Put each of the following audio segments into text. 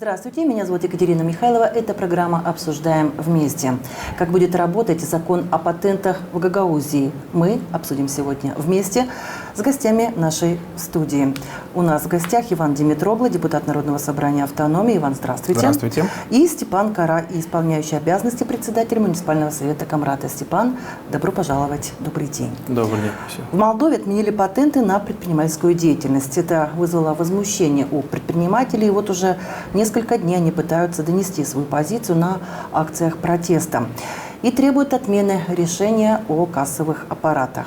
Здравствуйте, меня зовут Екатерина Михайлова. Это программа «Обсуждаем вместе». Как будет работать закон о патентах в Гагаузии? Мы обсудим сегодня вместе с гостями нашей студии. У нас в гостях Иван Димитрогло, депутат Народного собрания автономии. Иван, здравствуйте. Здравствуйте. И Степан Кара, исполняющий обязанности председателя муниципального совета Камрата. Степан, добро пожаловать. Добрый день. Добрый день. В Молдове отменили патенты на предпринимательскую деятельность. Это вызвало возмущение у предпринимателей. И вот уже несколько дней они пытаются донести свою позицию на акциях протеста и требуют отмены решения о кассовых аппаратах.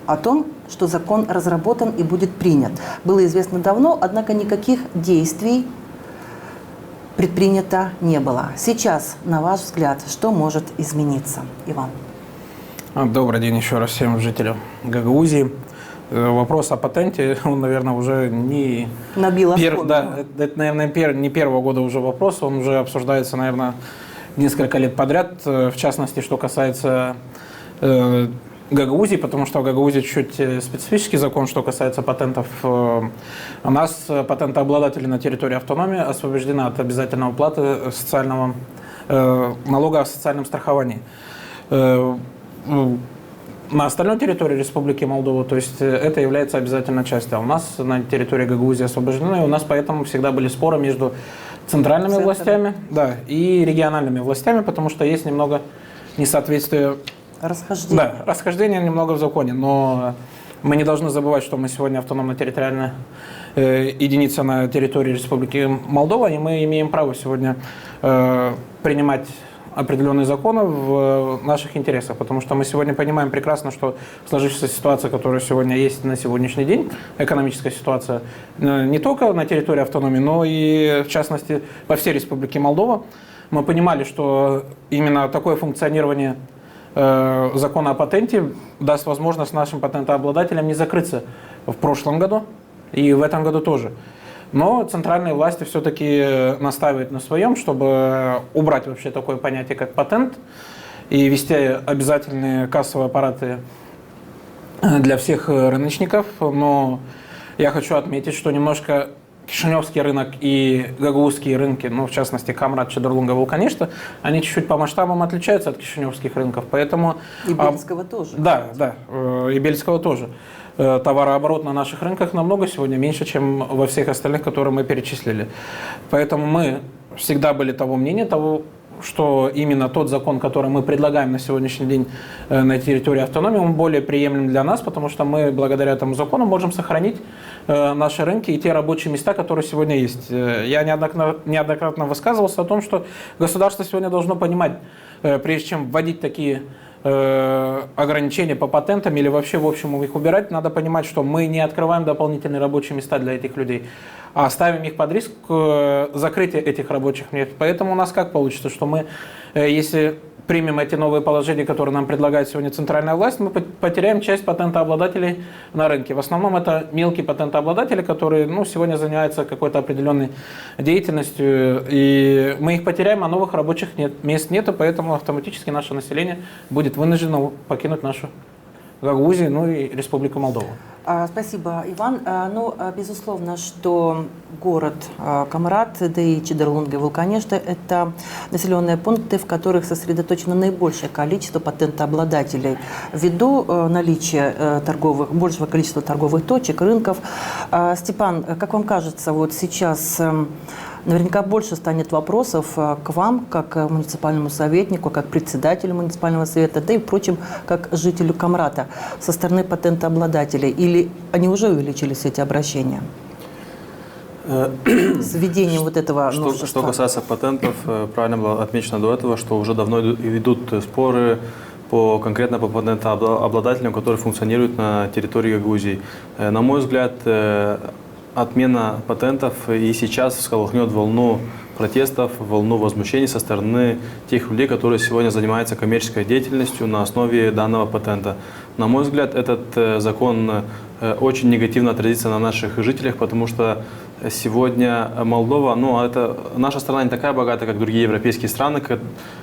О том, что закон разработан и будет принят, было известно давно, однако никаких действий предпринято не было. Сейчас, на ваш взгляд, что может измениться? Иван. Добрый день еще раз всем жителям Гагаузии. Вопрос о патенте, он, наверное, уже не... это, наверное, не первого года уже вопрос, он уже обсуждается, наверное, несколько лет подряд, в частности, что касается Гагаузии, потому что в Гагаузии чуть специфический закон, что касается патентов. У нас патентообладатели на территории автономии освобождены от обязательной уплаты социального налога о социальном страховании. На остальной территории Республики Молдова, то есть это является обязательной частью. А у нас на территории Гагаузии освобождены, и у нас поэтому всегда были споры между центральными властями, и региональными властями, потому что есть немного несоответствие. Расхождение немного в законе, но мы не должны забывать, что мы сегодня автономно-территориальная единица на территории Республики Молдова, и мы имеем право сегодня принимать определенные законы в наших интересах, потому что мы сегодня понимаем прекрасно, что сложившаяся ситуация, которая сегодня есть на сегодняшний день, экономическая ситуация, не только на территории автономии, но и, в частности, по всей Республике Молдова, мы понимали, что именно такое функционирование закона о патенте даст возможность нашим патентообладателям не закрыться в прошлом году и в этом году тоже. Но центральные власти все-таки настаивают на своем, чтобы убрать вообще такое понятие, как патент, и ввести обязательные кассовые аппараты для всех рыночников. Но я хочу отметить, что немножко Кишиневский рынок и гагаузские рынки, в частности, Камрат, Чедерлунга, Вулканишта, они чуть-чуть по масштабам отличаются от кишиневских рынков, поэтому... И Бельского тоже. Да, и Бельского тоже. Товарооборот на наших рынках намного сегодня меньше, чем во всех остальных, которые мы перечислили. Поэтому мы всегда были того мнения, что именно тот закон, который мы предлагаем на сегодняшний день на территории автономии, он более приемлем для нас, потому что мы благодаря этому закону можем сохранить наши рынки и те рабочие места, которые сегодня есть. Я неоднократно высказывался о том, что государство сегодня должно понимать, прежде чем вводить такие ограничения по патентам или вообще в общем их убирать, надо понимать, что мы не открываем дополнительные рабочие места для этих людей, а ставим их под риск закрытия этих рабочих мест. Поэтому у нас как получится, что мы, если примем эти новые положения, которые нам предлагает сегодня центральная власть, мы потеряем часть патентообладателей на рынке. В основном это мелкие патентообладатели, которые сегодня занимаются какой-то определенной деятельностью, и мы их потеряем, а новых рабочих мест нет, поэтому автоматически наше население будет вынуждено покинуть нашу Гагаузию, и Республику Молдова. Спасибо, Иван. Безусловно, что город Камрат, да и Чедерлунга и Вулканишта – это населенные пункты, в которых сосредоточено наибольшее количество патентообладателей. Ввиду наличия большего количества торговых точек, рынков. Степан, как вам кажется, вот сейчас наверняка больше станет вопросов к вам, как к муниципальному советнику, как председателю муниципального совета, да и, впрочем, как жителю Камрата со стороны патентообладателей? Или они уже увеличились, эти обращения? С введением вот этого новшества. Что касается патентов, правильно было отмечено до этого, что уже давно ведут споры конкретно по патентообладателям, которые функционируют на территории Гагаузии. На мой взгляд, отмена патентов и сейчас всколыхнет волну протестов, волну возмущений со стороны тех людей, которые сегодня занимаются коммерческой деятельностью на основе данного патента. На мой взгляд, этот закон очень негативно отразится на наших жителях, потому что сегодня Молдова, ну, это наша страна не такая богатая, как другие европейские страны,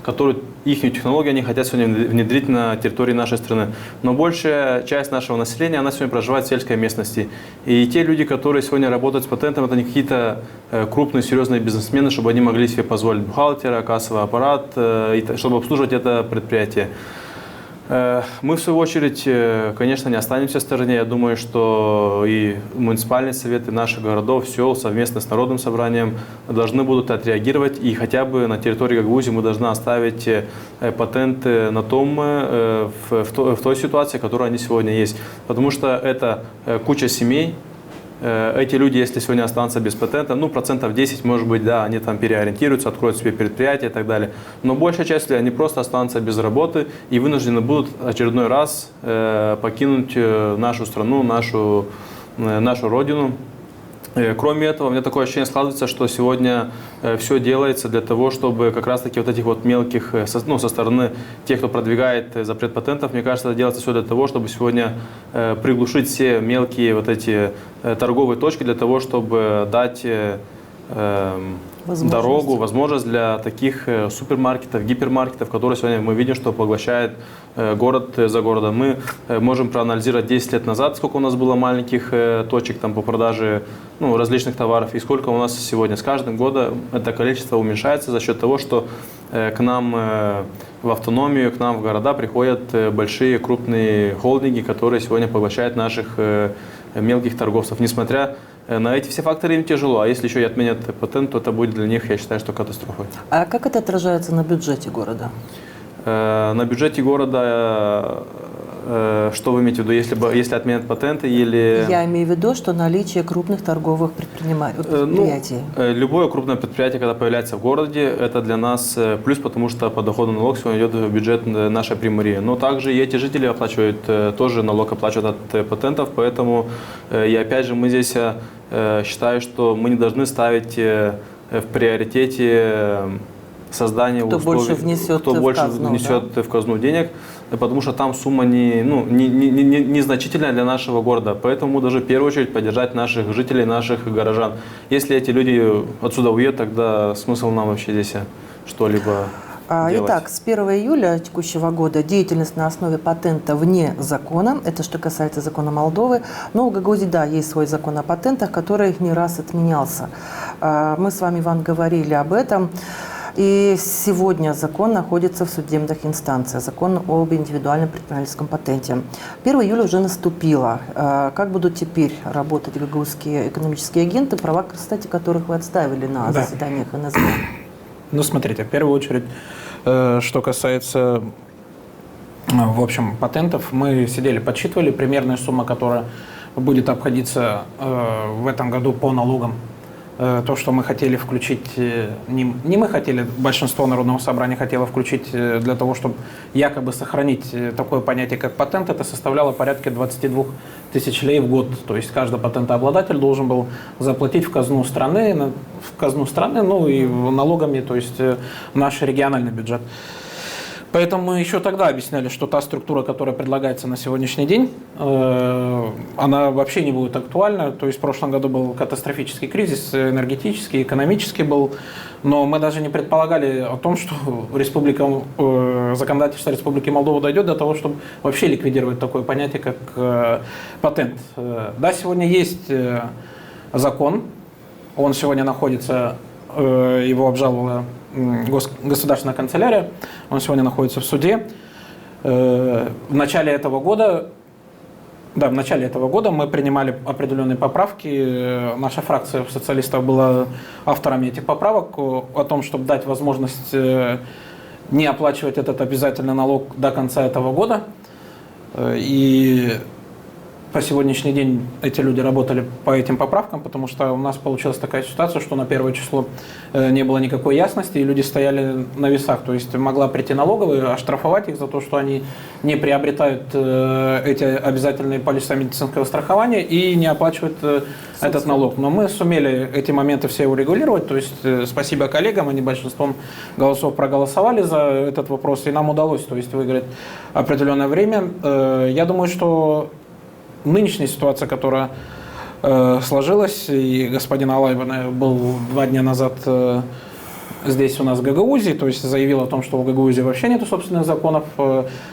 которые их технологии они хотят сегодня внедрить на территории нашей страны. Но большая часть нашего населения, она сегодня проживает в сельской местности. И те люди, которые сегодня работают с патентом, это не какие-то крупные, серьезные бизнесмены, чтобы они могли себе позволить бухгалтера, кассовый аппарат, чтобы обслуживать это предприятие. Мы, в свою очередь, конечно, не останемся в стороне. Я думаю, что и муниципальные советы наших городов, сел совместно с Народным собранием должны будут отреагировать. И хотя бы на территории Гагаузии мы должны оставить патенты на том, в той ситуации, которая они сегодня есть. Потому что это куча семей. Эти люди, если сегодня останутся без патента, ну, 10%, может быть, да, они там переориентируются, откроют себе предприятия и так далее. Но большая часть людей, они просто останутся без работы и вынуждены будут очередной раз покинуть нашу страну, нашу родину. Кроме этого, у меня такое ощущение складывается, что сегодня все делается для того, чтобы как раз-таки вот этих вот мелких, со стороны тех, кто продвигает запрет патентов, мне кажется, это делается все для того, чтобы сегодня приглушить все мелкие вот эти торговые точки, для того, чтобы дать дорогу, возможность для таких супермаркетов, гипермаркетов, которые сегодня мы видим, что поглощает город за городом. Мы можем проанализировать 10 лет назад, сколько у нас было маленьких точек там, по продаже различных товаров и сколько у нас сегодня. С каждым годом это количество уменьшается за счет того, что к нам в автономию, к нам в города приходят большие крупные холдинги, которые сегодня поглощают наших мелких торговцев. Несмотря на эти все факторы им тяжело, а если еще и отменят патент, то это будет для них, я считаю, что катастрофой. А как это отражается на бюджете города? На бюджете города, что вы имеете в виду, если отменят патенты или… Я имею в виду, что наличие крупных торговых предприятий. Любое крупное предприятие, когда появляется в городе, это для нас плюс, потому что подоходный налог сегодня идет в бюджет нашей примарии. Но также и эти жители оплачивают, тоже налог оплачивают от патентов, поэтому, и опять же, мы здесь считаю, что мы не должны ставить в приоритете создание условий, кто больше внесет в казну денег, потому что там сумма незначительная для нашего города. Поэтому мы должны в первую очередь поддержать наших жителей, наших горожан. Если эти люди отсюда уедут, тогда смысл нам вообще здесь что-либо делать. Итак, с 1 июля текущего года деятельность на основе патента вне закона. Это что касается закона Молдовы. Но в Гагаузии, да, есть свой закон о патентах, который не раз отменялся. Мы с вами, Иван, говорили об этом. И сегодня закон находится в судебных инстанциях, закон об индивидуальном предпринимательском патенте. 1 июля уже наступило. Как будут теперь работать гагаузские экономические агенты, права, кстати, которых вы отставили на заседаниях НСБ? Ну, смотрите, в первую очередь, что касается, в общем, патентов, мы сидели, подсчитывали примерная сумма, которая будет обходиться в этом году по налогам. То, что мы хотели включить, не мы хотели, большинство Народного собрания хотело включить для того, чтобы якобы сохранить такое понятие, как патент, это составляло порядка 22 тысяч лей в год. То есть каждый патентообладатель должен был заплатить в казну страны, ну и налогами, то есть наш региональный бюджет. Поэтому мы еще тогда объясняли, что та структура, которая предлагается на сегодняшний день, она вообще не будет актуальна. То есть в прошлом году был катастрофический кризис, энергетический, экономический был. Но мы даже не предполагали о том, что законодательство Республики Молдова дойдет до того, чтобы вообще ликвидировать такое понятие, как патент. Да, сегодня есть закон, он сегодня находится, его обжаловала Государственная канцелярия, он сегодня находится в суде. В начале этого года мы принимали определенные поправки. Наша фракция социалистов была авторами этих поправок о том, чтобы дать возможность не оплачивать этот обязательный налог до конца этого года. И по сегодняшний день эти люди работали по этим поправкам, потому что у нас получилась такая ситуация, что на 1 число не было никакой ясности, и люди стояли на весах. То есть могла прийти налоговая, оштрафовать их за то, что они не приобретают эти обязательные полиса медицинского страхования и не оплачивают этот налог. Но мы сумели эти моменты все урегулировать. То есть спасибо коллегам, они большинством голосов проголосовали за этот вопрос, и нам удалось, то есть, выиграть определенное время. Я думаю, что нынешняя ситуация, которая сложилось. И господин Алайбан был 2 дня назад здесь у нас в Гагаузии, то есть заявил о том, что в Гагаузии вообще нет собственных законов.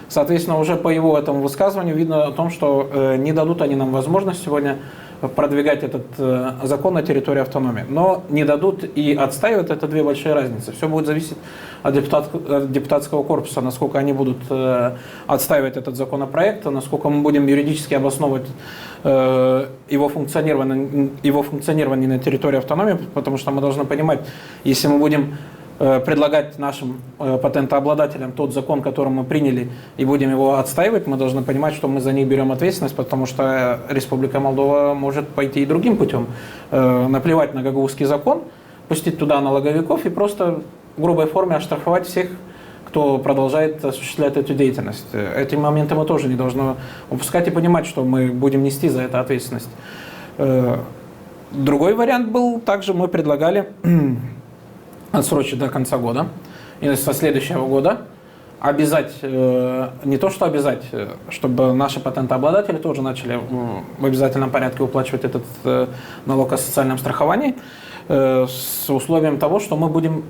Соответственно, уже по его этому высказыванию видно о том, что не дадут они нам возможность сегодня продвигать этот закон на территории автономии. Но не дадут и отстаивать — это 2 большие разницы. Все будет зависеть от депутатского корпуса, насколько они будут отстаивать этот законопроект, насколько мы будем юридически обосновывать его функционирование на территории автономии, потому что мы должны понимать, если мы будем предлагать нашим патентообладателям тот закон, который мы приняли, и будем его отстаивать, мы должны понимать, что мы за них берем ответственность, потому что Республика Молдова может пойти и другим путем. Наплевать на гагаузский закон, пустить туда налоговиков и просто в грубой форме оштрафовать всех, кто продолжает осуществлять эту деятельность. Эти моменты мы тоже не должны упускать и понимать, что мы будем нести за это ответственность. Другой вариант был, также мы предлагали отсрочить до конца года, и со следующего года обязать, не то что обязать, чтобы наши патентообладатели тоже начали в обязательном порядке уплачивать этот налог о социальном страховании, с условием того, что мы будем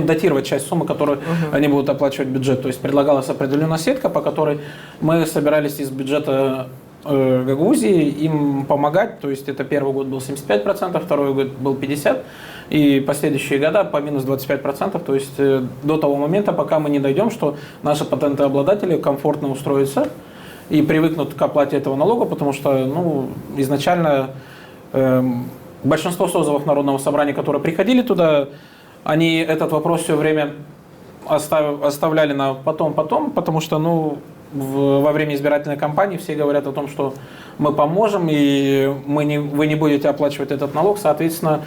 датировать часть суммы, которую они будут оплачивать в бюджет. То есть предлагалась определенная сетка, по которой мы собирались из бюджета Гагаузии им помогать. То есть это первый год был 75%, второй год был 50%, и последующие года по минус 25%. То есть до того момента, пока мы не дойдем, что наши патентообладатели комфортно устроятся и привыкнут к оплате этого налога, потому что изначально большинство созывов Народного собрания, которые приходили туда, они этот вопрос все время оставляли на потом, потому что во время избирательной кампании все говорят о том, что мы поможем, и вы не будете оплачивать этот налог, соответственно,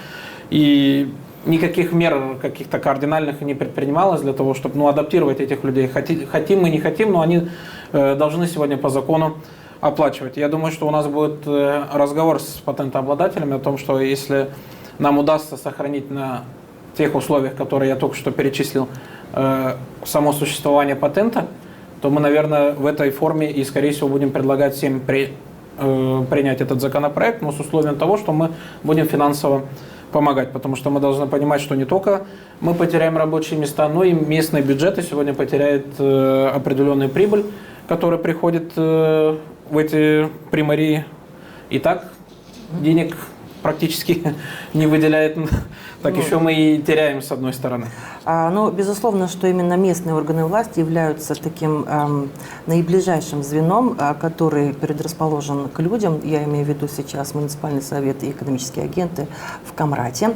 и никаких мер каких-то кардинальных не предпринималось для того, чтобы адаптировать этих людей. Хотим мы, не хотим, но они должны сегодня по закону оплачивать. Я думаю, что у нас будет разговор с патентообладателями о том, что если нам удастся сохранить на тех условиях, которые я только что перечислил, само существование патента, то мы, наверное, в этой форме и, скорее всего, будем предлагать всем принять этот законопроект, но с условием того, что мы будем финансово помогать, потому что мы должны понимать, что не только мы потеряем рабочие места, но и местные бюджеты сегодня потеряют определенную прибыль, которая приходит в эти примарии. И так денег практически не выделяет, так еще мы и теряем с одной стороны. Безусловно, что именно местные органы власти являются таким наиближайшим звеном, который предрасположен к людям. Я имею в виду сейчас муниципальный совет и экономические агенты в Камрате.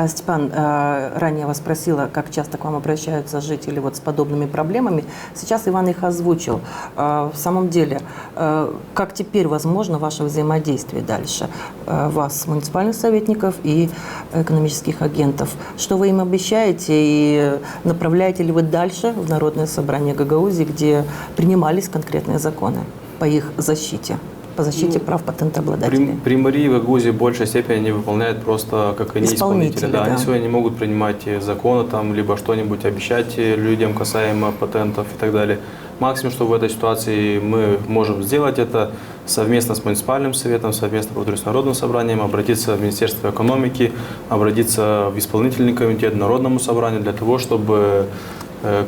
Степан, ранее вас спросила, как часто к вам обращаются жители с подобными проблемами. Сейчас Иван их озвучил. В самом деле, как теперь возможно ваше взаимодействие дальше? Вас, муниципальных советников и экономических агентов. Что вы им обещаете и направляете ли вы дальше в Народное собрание Гагаузии, где принимались конкретные законы по их защите, по защите прав патентообладателей? Примари в Гагаузии в большей степени не выполняют просто как они исполнители. Да. Они сегодня не могут принимать законы, либо что-нибудь обещать людям касаемо патентов и так далее. Максимум, что в этой ситуации мы можем сделать, это совместно с муниципальным советом, совместно с Народным собранием обратиться в Министерство экономики, обратиться в исполнительный комитет, Народному собранию для того, чтобы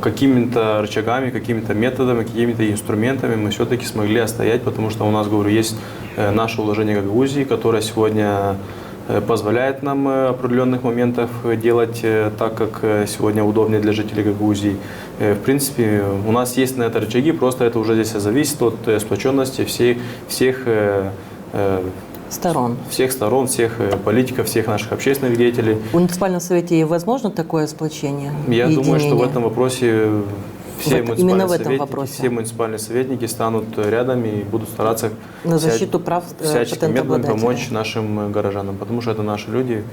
какими-то рычагами, какими-то методами, какими-то инструментами мы все-таки смогли отстоять, потому что у нас, говорю, есть наше уложение Гагаузии, которое сегодня позволяет нам в определенных моментах делать так, как сегодня удобнее для жителей Гагаузии. В принципе, у нас есть на это рычаги, просто это уже здесь зависит от сплоченности всех сторон, всех политиков, всех наших общественных деятелей. В муниципальном совете возможно такое сплочение? Я думаю, что в этом вопросе все муниципальные советники станут рядом и будут стараться на защиту прав всяческими методами помочь нашим горожанам, потому что это наши люди.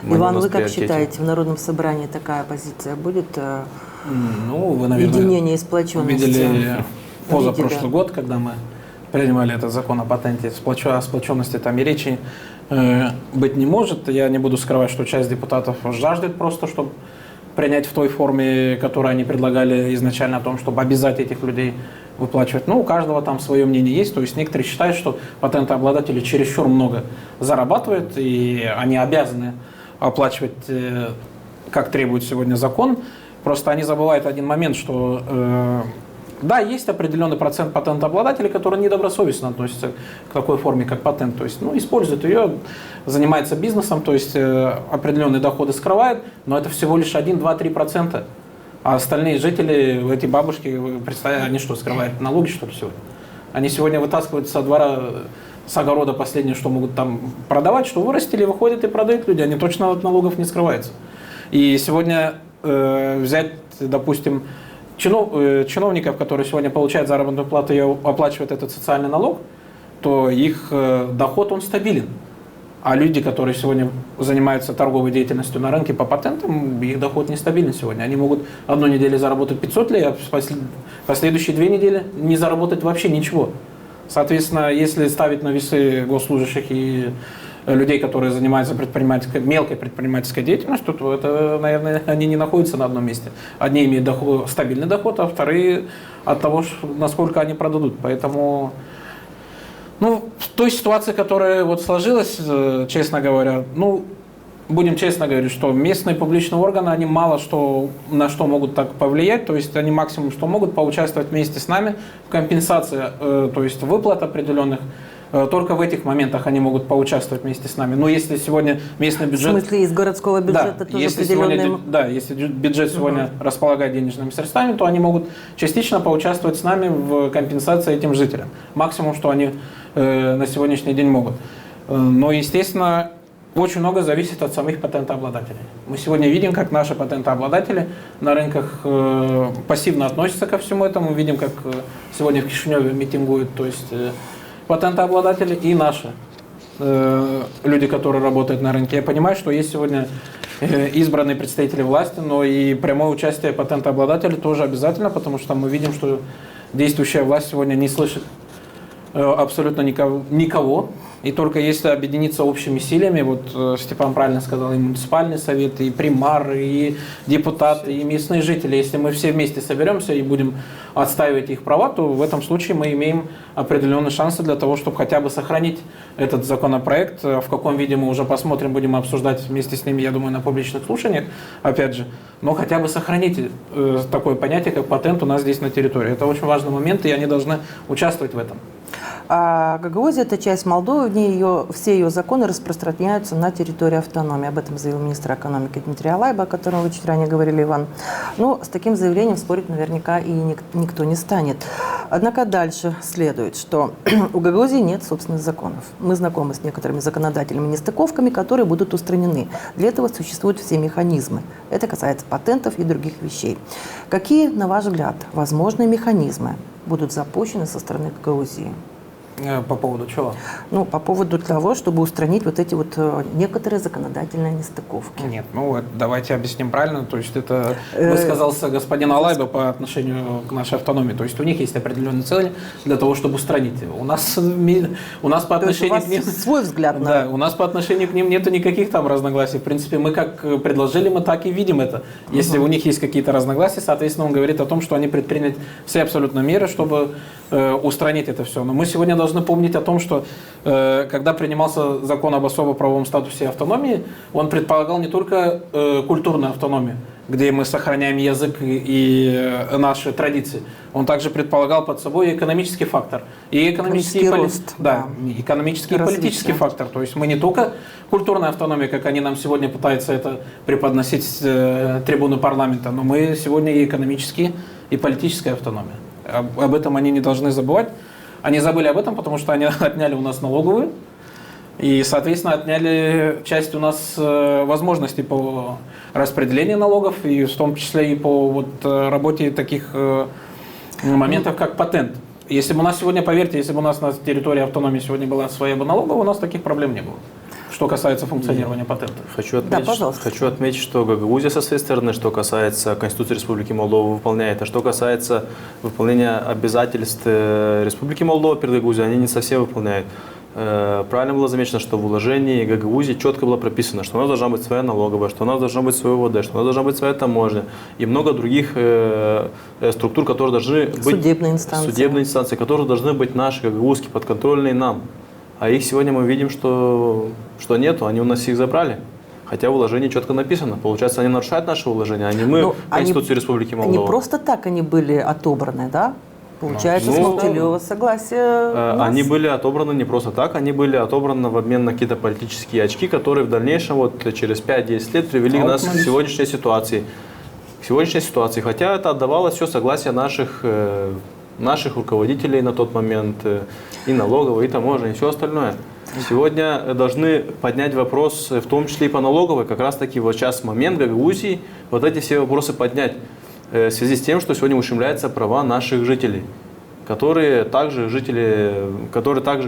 Иван, вы как считаете, в Народном собрании такая позиция будет? Вы, наверное, единение и сплоченность. Видели позапрошлый год, когда мы принимали этот закон о патенте, о сплоченности там и речи быть не может. Я не буду скрывать, что часть депутатов жаждет просто, чтобы принять в той форме, которую они предлагали изначально, о том, чтобы обязать этих людей выплачивать. Ну, у каждого там свое мнение есть. То есть некоторые считают, что патентообладатели чересчур много зарабатывают, и они обязаны оплачивать, как требует сегодня закон. Просто они забывают один момент, что да, есть определенный процент патентообладателей, которые недобросовестно относятся к такой форме, как патент. То есть, ну, используют ее, занимается бизнесом, то есть определенные доходы скрывают, но это всего лишь 1, 2, 3%. А остальные жители, эти бабушки, вы представляете, они что, скрывают налоги, что ли, сегодня? Они сегодня вытаскивают со двора, с огорода последнее, что могут там продавать, что вырастили, выходят и продают люди. Они точно от налогов не скрываются. И сегодня взять, допустим, чиновников, которые сегодня получают заработную плату и оплачивают этот социальный налог, то их доход, он стабилен. А люди, которые сегодня занимаются торговой деятельностью на рынке по патентам, их доход нестабилен сегодня. Они могут одну неделю заработать 500 лей, а последующие 2 недели не заработать вообще ничего. Соответственно, если ставить на весы госслужащих и людей, которые занимаются мелкой предпринимательской деятельностью, то это, наверное, они не находятся на одном месте. Одни имеют стабильный доход, а вторые от того, насколько они продадут. Поэтому, ну, в той ситуации, которая вот сложилась, честно говоря, ну, будем честно говорить, что местные публичные органы, они мало что, на что могут так повлиять, то есть они максимум, что могут, поучаствовать вместе с нами в компенсации, то есть выплат определенных. Только в этих моментах они могут поучаствовать вместе с нами. Но если сегодня местный бюджет... В смысле, из городского бюджета да, тоже если определенные... сегодня, да, если бюджет сегодня располагает денежными средствами, то они могут частично поучаствовать с нами в компенсации этим жителям. Максимум, что они на сегодняшний день могут. Но, естественно, очень много зависит от самих патентообладателей. Мы сегодня видим, как наши патентообладатели на рынках пассивно относятся ко всему этому. Видим, как сегодня в Кишиневе митингуют, то есть патентообладатели и наши люди, которые работают на рынке. Я понимаю, что есть сегодня избранные представители власти, но и прямое участие патентообладателей тоже обязательно, потому что мы видим, что действующая власть сегодня не слышит абсолютно никого. И только если объединиться общими силами, вот Степан правильно сказал, и муниципальный совет, и примар, и депутаты, и местные жители, если мы все вместе соберемся и будем отстаивать их права, то в этом случае мы имеем определенные шансы для того, чтобы хотя бы сохранить этот законопроект. В каком виде мы уже посмотрим, будем обсуждать вместе с ними, я думаю, на публичных слушаниях, опять же. Но хотя бы сохранить такое понятие, как патент у нас здесь на территории. Это очень важный момент, и они должны участвовать в этом. А Гагаузия – это часть Молдовы, все ее законы распространяются на территории автономии. Об этом заявил министр экономики Дмитрий Алайба, о котором вы чуть ранее говорили, Иван. Но с таким заявлением спорить наверняка и никто не станет. Однако дальше следует, что у Гагаузии нет собственных законов. Мы знакомы с некоторыми законодательными нестыковками, которые будут устранены. Для этого существуют все механизмы. Это касается патентов и других вещей. Какие, на ваш взгляд, возможные механизмы будут запущены со стороны Гагаузии? По поводу чего? Ну, по поводу того, чтобы устранить вот эти вот некоторые законодательные нестыковки. Нет, ну давайте объясним правильно. То есть это высказался господин Алайба по отношению к нашей автономии. То есть у них есть определенные цели для того, чтобы устранить его. У нас по отношению к ним... свой взгляд на... Да, у нас по отношению к ним нету никаких там разногласий. В принципе, мы как предложили, мы так и видим это. Если у них есть какие-то разногласия, соответственно, он говорит о том, что они предприняли все абсолютно меры, чтобы устранить это все. Но мы сегодня должны помнить о том, что когда принимался закон об особо правовом статусе и автономии, он предполагал не только культурную автономию, где мы сохраняем язык и наши традиции. Он также предполагал под собой экономический фактор. И экономический рост. Да, экономический и политический фактор. То есть мы не только культурная автономия, как они нам сегодня пытаются это преподносить с трибуны парламента, но мы сегодня и экономические, и политическая автономия. Об этом они не должны забывать. Они забыли об этом, потому что они отняли у нас налоговую и, соответственно, отняли часть у нас возможностей по распределению налогов, и в том числе и по вот работе таких моментов, как патент. Если бы у нас сегодня, поверьте, если бы у нас на территории автономии сегодня была своя бы налоговая, у нас таких проблем не было. Что касается функционирования патентов. Хочу отметить, что Гагаузия со своей стороны, что касается Конституции Республики Молдова, выполняет, а что касается выполнения обязательств Республики Молдова перед Гагаузией, они не совсем выполняют. правильно было замечено, что в уложении Гагаузии четко было прописано, что у нас должна быть своя налоговая, что у нас должна быть свое ОВД, что у нас должна быть своя таможня и много других структур, которые должны быть... Судебные инстанции, которые должны быть наши, гагаузские, подконтрольные нам. А их сегодня мы видим, что нету, они у нас их забрали. Хотя в уложении четко написано. Получается, они нарушают наши уложения, а не мы, Конституцию Республики Молдова. Не просто так они были отобраны, да? Получается, с молчаливого согласия. Они были отобраны не просто так, они были отобраны в обмен на какие-то политические очки, которые в дальнейшем, вот через 5-10 лет, привели нас к сегодняшней ситуации. Хотя это отдавалось все согласие наших руководителей на тот момент, и налоговой, и таможенной, и все остальное. Сегодня должны поднять вопрос, в том числе и по налоговой, как раз таки вот сейчас момент Гагаузии, вот эти все вопросы поднять. В связи с тем, что сегодня ущемляются права наших жителей, которые также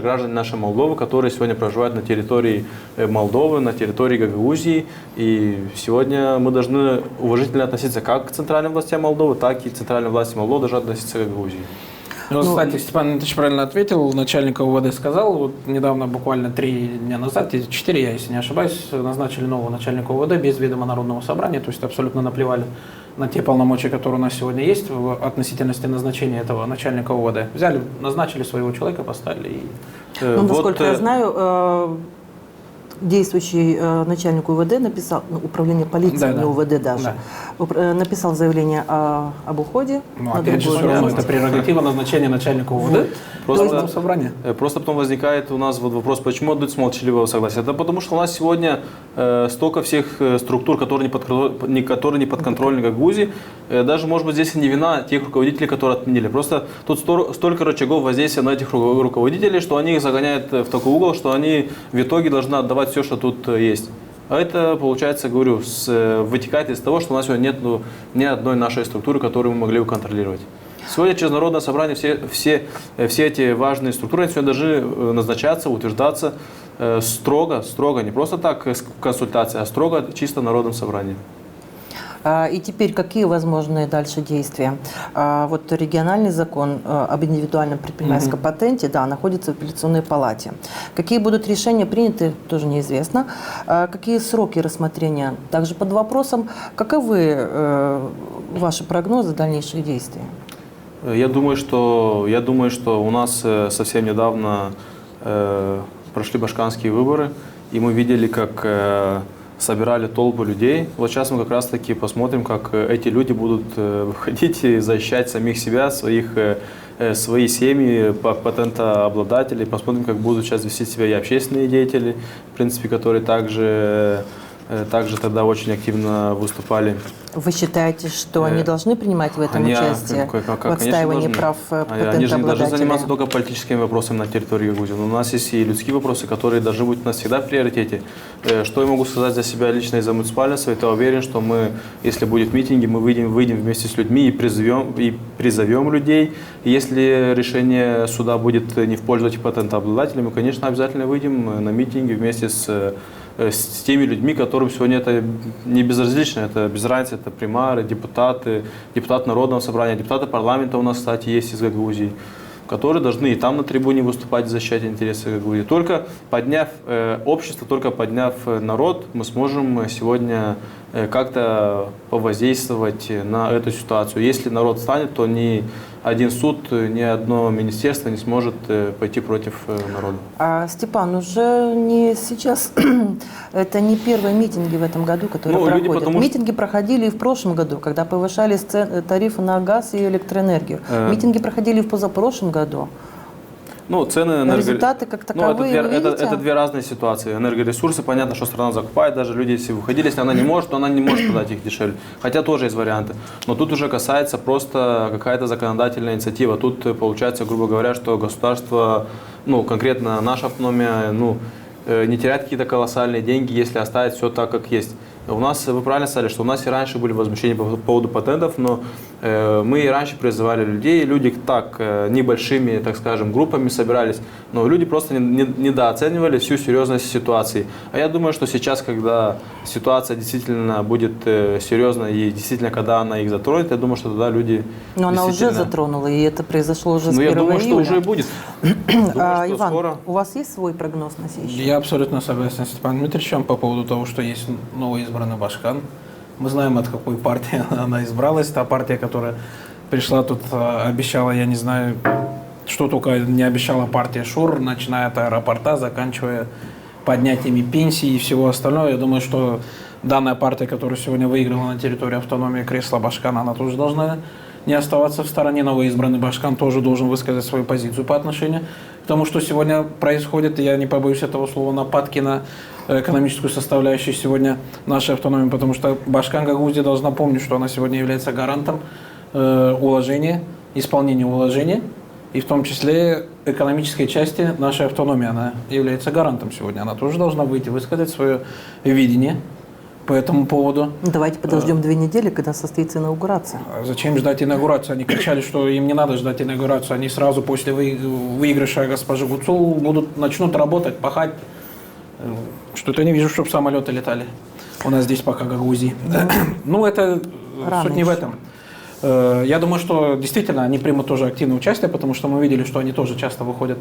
граждане нашей Молдовы, которые сегодня проживают на территории Молдовы, на территории Гагаузии. И сегодня мы должны уважительно относиться как к центральным властям Молдовы, так и центральные власти Молдовы должны относиться к Гагаузии. Ну, кстати, Степан Ильич правильно ответил, начальник УВД сказал, вот недавно, буквально 3 дня назад, 4, я, если не ошибаюсь, назначили нового начальника УВД без ведома Народного собрания, то есть абсолютно наплевали на те полномочия, которые у нас сегодня есть в относительности назначения этого начальника УВД. Взяли, назначили своего человека, поставили. И... насколько я знаю, действующий начальник УВД написал, управление полиции, не УВД даже, написал заявление об уходе. Ну, опять же, все равно это прерогатива назначения начальника УВД. Просто потом возникает у нас вот вопрос, почему отдают с молчаливого согласия. Это потому, что у нас сегодня столько всех структур, которые не подконтрольны Гагаузии. Даже, может быть, здесь и не вина тех руководителей, которые отменили. Просто тут столько рычагов воздействия на этих руководителей, что они их загоняют в такой угол, что они в итоге должны отдавать все, что тут есть. А это, получается, говорю, вытекает из того, что у нас сегодня нет ни одной нашей структуры, которую мы могли бы контролировать. Сегодня через Народное собрание все эти важные структуры сегодня должны назначаться, утверждаться строго, не просто так консультация, а строго чисто Народным собранием. И теперь какие возможные дальше действия? Вот региональный закон об индивидуальном предпринимательском патенте, находится в апелляционной палате. Какие будут решения приняты, тоже неизвестно. Какие сроки рассмотрения также под вопросом. Каковы ваши прогнозы дальнейших действий? Я думаю, что у нас совсем недавно прошли башканские выборы, и мы видели, как собирали толпы людей. Вот сейчас мы как раз таки посмотрим, как эти люди будут выходить и защищать самих себя, свои семьи, патентообладателей. Посмотрим, как будут сейчас вести себя и общественные деятели, в принципе, которые также тогда очень активно выступали. Вы считаете, что они должны принимать в этом участие, в отстаивании прав патентообладателей? Они же не должны заниматься только политическими вопросами на территории Гагаузии. Но у нас есть и людские вопросы, которые должны быть у нас всегда в приоритете. Что я могу сказать за себя лично и за муниципальный совет? Я уверен, что мы, если будет митинги, мы выйдем вместе с людьми и призовем людей. И если решение суда будет не в пользу этих патентообладателей, мы, конечно, обязательно выйдем на митинги вместе с теми людьми, которым сегодня это не безразлично, это без разницы, это примары, депутаты Народного собрания, депутаты парламента у нас, кстати, есть из Гагаузии, которые должны и там на трибуне выступать и защищать интересы Гагаузии. Только подняв общество, только подняв народ, мы сможем сегодня как-то повоздействовать на эту ситуацию. Если народ встанет, то ни один суд, ни одно министерство не сможет пойти против народа. Степан, уже не сейчас, это не первые митинги в этом году, которые проходят. Митинги проходили и в прошлом году, когда повышались тарифы на газ и электроэнергию. Митинги проходили и в позапрошлом году. Цены результаты как таковые, это две разные ситуации. Энергоресурсы, понятно, что страна закупает, даже люди, если выходили, если она не может, то она не может продать их дешевле. Хотя тоже есть варианты. Но тут уже касается просто какая-то законодательная инициатива. Тут получается, грубо говоря, что государство, конкретно наша автономия, не теряет какие-то колоссальные деньги, если оставить все так, как есть. У нас, вы правильно сказали, что у нас и раньше были возмущения по поводу патентов, но мы и раньше призывали людей, люди так небольшими, так скажем, группами собирались, но люди просто недооценивали всю серьезность ситуации. А я думаю, что сейчас, когда ситуация действительно будет серьезной и действительно, когда она их затронет, я думаю, что тогда люди Но она уже затронула, и это произошло уже с 1 я думаю, что июля. уже будет. Думаю, Иван, скоро. у вас есть свой прогноз на сей счет? Я абсолютно согласен с Степаном Дмитриевичем по поводу того, что есть новоизбранный Башкан. Мы знаем, от какой партии она избралась. Та партия, которая пришла тут, обещала, я не знаю, что только не обещала партия ШУР, начиная от аэропорта, заканчивая поднятиями пенсий и всего остального. Я думаю, что данная партия, которая сегодня выиграла на территории автономии кресло Башкана, она тоже должна не оставаться в стороне. Новоизбранный Башкан тоже должен высказать свою позицию по отношению к тому, что сегодня происходит. Я не побоюсь этого слова, нападки на экономическую составляющую сегодня нашей автономии, потому что Башкан Гагаузия должна помнить, что она сегодня является гарантом уложения, исполнения уложения, и в том числе экономической части нашей автономии. Она является гарантом сегодня. Она тоже должна выйти, высказать свое видение по этому поводу. Давайте подождем 2 недели, когда состоится инаугурация. Зачем ждать инаугурацию? Они кричали, что им не надо ждать инаугурацию. Они сразу после выигрыша госпожи Гуцул начнут работать, пахать. Что-то не вижу, чтобы самолеты летали. У нас здесь пока Гагаузии. Ну, это суть не в этом. Я думаю, что действительно они примут тоже активное участие, потому что мы видели, что они тоже часто выходят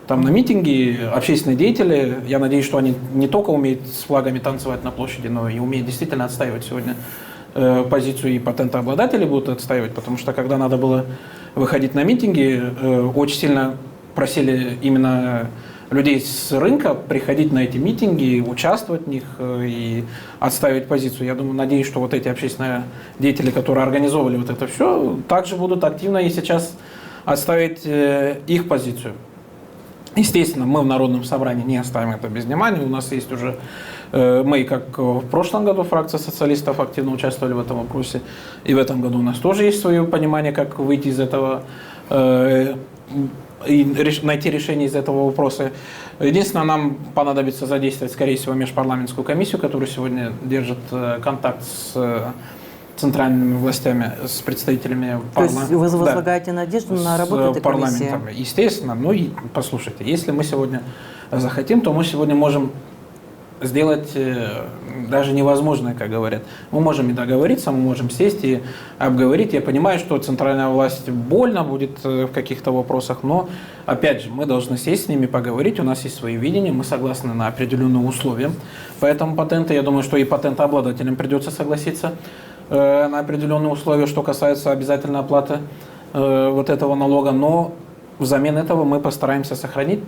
там на митинги, общественные деятели. Я надеюсь, что они не только умеют с флагами танцевать на площади, но и умеют действительно отстаивать сегодня позицию, и патентообладатели будут отстаивать, потому что когда надо было выходить на митинги, очень сильно просили именно людей с рынка приходить на эти митинги, участвовать в них и отстаивать позицию. Я думаю, надеюсь, что вот эти общественные деятели, которые организовывали вот это все, также будут активно и сейчас отставить их позицию. Естественно, мы в Народном собрании не оставим это без внимания. У нас есть уже, мы, как в прошлом году, фракция социалистов активно участвовали в этом вопросе. И в этом году у нас тоже есть свое понимание, как выйти из этого и найти решение из этого вопроса. Единственное, нам понадобится задействовать, скорее всего, межпарламентскую комиссию, которая сегодня держит контакт с центральными властями, с представителями парламента. То есть вы возлагаете надежду на работу этой комиссии? Естественно. Ну и послушайте, если мы сегодня захотим, то мы сегодня можем сделать даже невозможное, как говорят. Мы можем и договориться, мы можем сесть и обговорить. Я понимаю, что центральная власть больно будет в каких-то вопросах, но, опять же, мы должны сесть с ними, поговорить. У нас есть свои видения, мы согласны на определенные условия. Поэтому патенты, я думаю, что и патентообладателям придется согласиться на определенные условия, что касается обязательной оплаты вот этого налога. Но взамен этого мы постараемся сохранить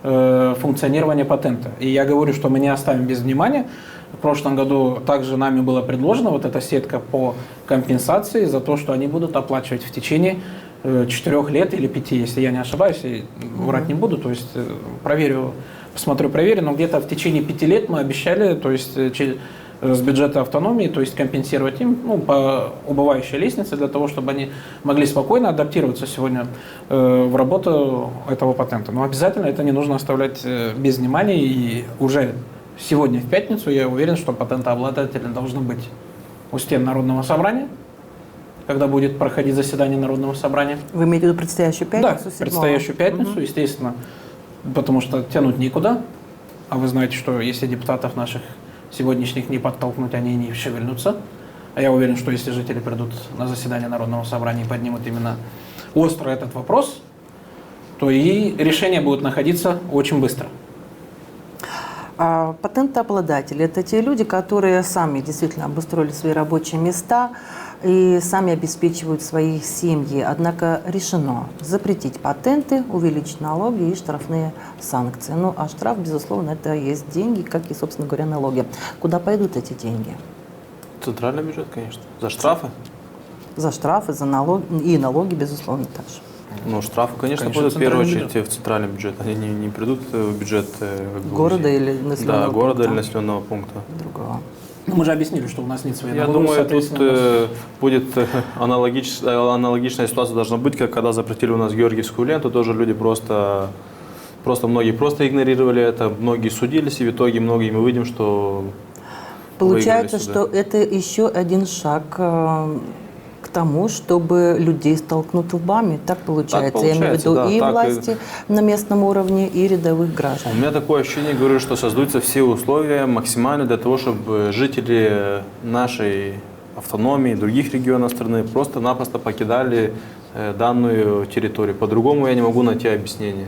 функционирование патента. И я говорю, что мы не оставим без внимания. В прошлом году также нами было предложено вот эта сетка по компенсации за то, что они будут оплачивать в течение 4 лет или 5, если я не ошибаюсь, и врать не буду, то есть проверю, посмотрю, проверю, но где-то в течение 5 лет мы обещали, то есть с бюджета автономии, то есть компенсировать им по убывающей лестнице для того, чтобы они могли спокойно адаптироваться сегодня в работу этого патента. Но обязательно это не нужно оставлять без внимания, и уже сегодня в пятницу я уверен, что патентообладатели должны быть у стен Народного собрания, когда будет проходить заседание Народного собрания. Вы имеете в виду предстоящую пятницу? Да, предстоящую пятницу, естественно, потому что тянуть никуда, а вы знаете, что если депутатов наших сегодняшних не подтолкнуть, они не шевельнутся. А я уверен, что если жители придут на заседание Народного собрания и поднимут именно остро этот вопрос, то и решение будет находиться очень быстро. Патентообладатели – это те люди, которые сами действительно обустроили свои рабочие места и сами обеспечивают свои семьи. Однако решено запретить патенты, увеличить налоги и штрафные санкции. Ну, а штраф, безусловно, это есть деньги, как и, собственно говоря, налоги. Куда пойдут эти деньги? Центральный бюджет, конечно. За штрафы? За штрафы, за налоги и налоги, безусловно, также. Ну, штрафы, конечно пойдут в первую очередь в центральный бюджет. Они не придут в бюджет города или населенного пункта. Да, города или населенного пункта. Другого. Ну, мы же объяснили, что у нас нет своей Я думаю, тут будет аналогичная ситуация должна быть, как когда запретили у нас георгиевскую ленту, тоже люди просто многие просто игнорировали это, многие судились, и в итоге многие мы видим, что Получается, выиграли что это еще один шаг к тому, чтобы людей столкнуть лбами. Так получается. Я имею в виду да, и так власти на местном уровне, и рядовых граждан. У меня такое ощущение, говорю, что создаются все условия максимально для того, чтобы жители нашей автономии, других регионов страны просто-напросто покидали данную территорию. По-другому я не могу найти объяснение.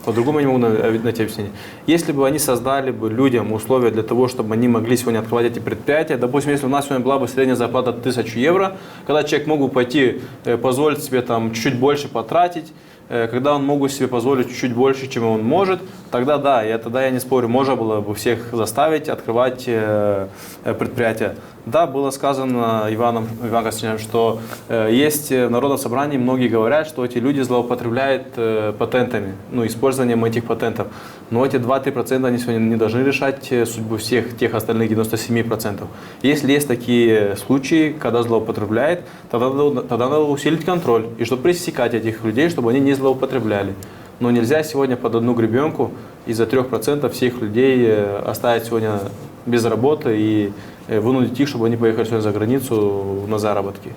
По-другому я не могу найти объяснение. Если бы они создали бы людям условия для того, чтобы они могли сегодня открывать эти предприятия, допустим, если у нас сегодня была бы средняя зарплата 1000 евро, когда человек мог бы пойти, позволить себе там чуть больше потратить, когда он мог бы себе позволить чуть больше, чем он может, тогда да, тогда я не спорю, можно было бы всех заставить открывать предприятия. Да, было сказано Иваном Костяном, что есть в Народном собрании, многие говорят, что эти люди злоупотребляют патентами, использованием этих патентов. Но эти 2-3% они сегодня не должны решать судьбу всех тех остальных 97%. Если есть такие случаи, когда злоупотребляет, тогда надо усилить контроль, и чтобы пресекать этих людей, чтобы они не злоупотребляли. Но нельзя сегодня под одну гребенку из-за 3% всех людей оставить сегодня без работы и вынудить их, чтобы они поехали сегодня за границу на заработки.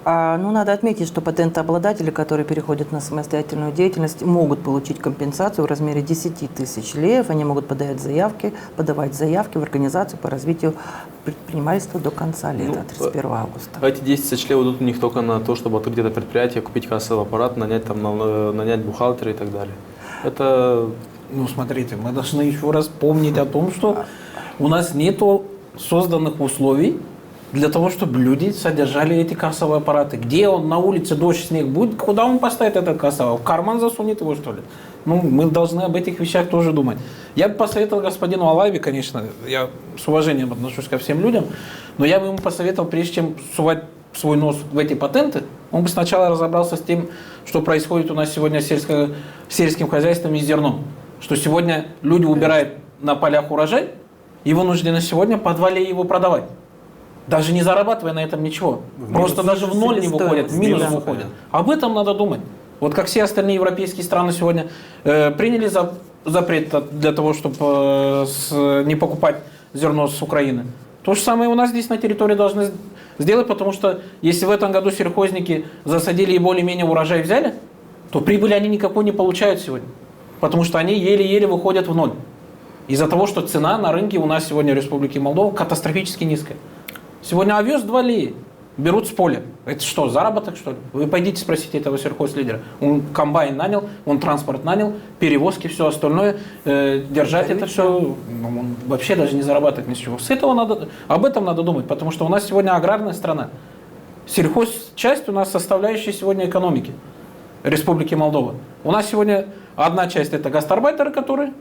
Надо отметить, что патентообладатели, которые переходят на самостоятельную деятельность, могут получить компенсацию в размере 10 тысяч леев. Они могут подавать заявки в Организацию по развитию предпринимательства до конца лета, 31 августа. Эти 10 тысяч лев идут у них только на то, чтобы открыть это предприятие, купить кассовый аппарат, нанять бухгалтера и так далее. Это... Смотрите, мы должны еще раз помнить о том, что у нас нету созданных условий для того, чтобы люди содержали эти кассовые аппараты. Где он на улице, дождь, снег будет, куда он поставит этот кассовый? В карман засунет его, что ли? Мы должны об этих вещах тоже думать. Я бы посоветовал господину Алаеве, конечно, я с уважением отношусь ко всем людям, но я бы ему посоветовал, прежде чем сувать свой нос в эти патенты, он бы сначала разобрался с тем, что происходит у нас сегодня с сельским хозяйством и зерном. Что сегодня люди убирают на полях урожай и вынуждены сегодня по 2 лея его продавать. Даже не зарабатывая на этом ничего. Просто даже в ноль не выходят, в минус выходят. Об этом надо думать. Вот как все остальные европейские страны сегодня приняли запрет для того, чтобы не покупать зерно с Украины. То же самое у нас здесь на территории должны сделать, потому что если в этом году сельхозники засадили и более-менее урожай взяли, то прибыли они никакой не получают сегодня. Потому что они еле-еле выходят в ноль. Из-за того, что цена на рынке у нас сегодня в Республике Молдова катастрофически низкая. Сегодня овес 2 лея берут с поля. Это что, заработок, что ли? Вы пойдите спросите этого сельхозлидера. Он комбайн нанял, он транспорт нанял, перевозки, все остальное. Держать это все, он вообще даже не зарабатывает ни с чего. Об этом надо думать, потому что у нас сегодня аграрная страна. Сельхозчасть у нас составляющая сегодня экономики Республики Молдова. У нас сегодня одна часть это гастарбайтеры, которые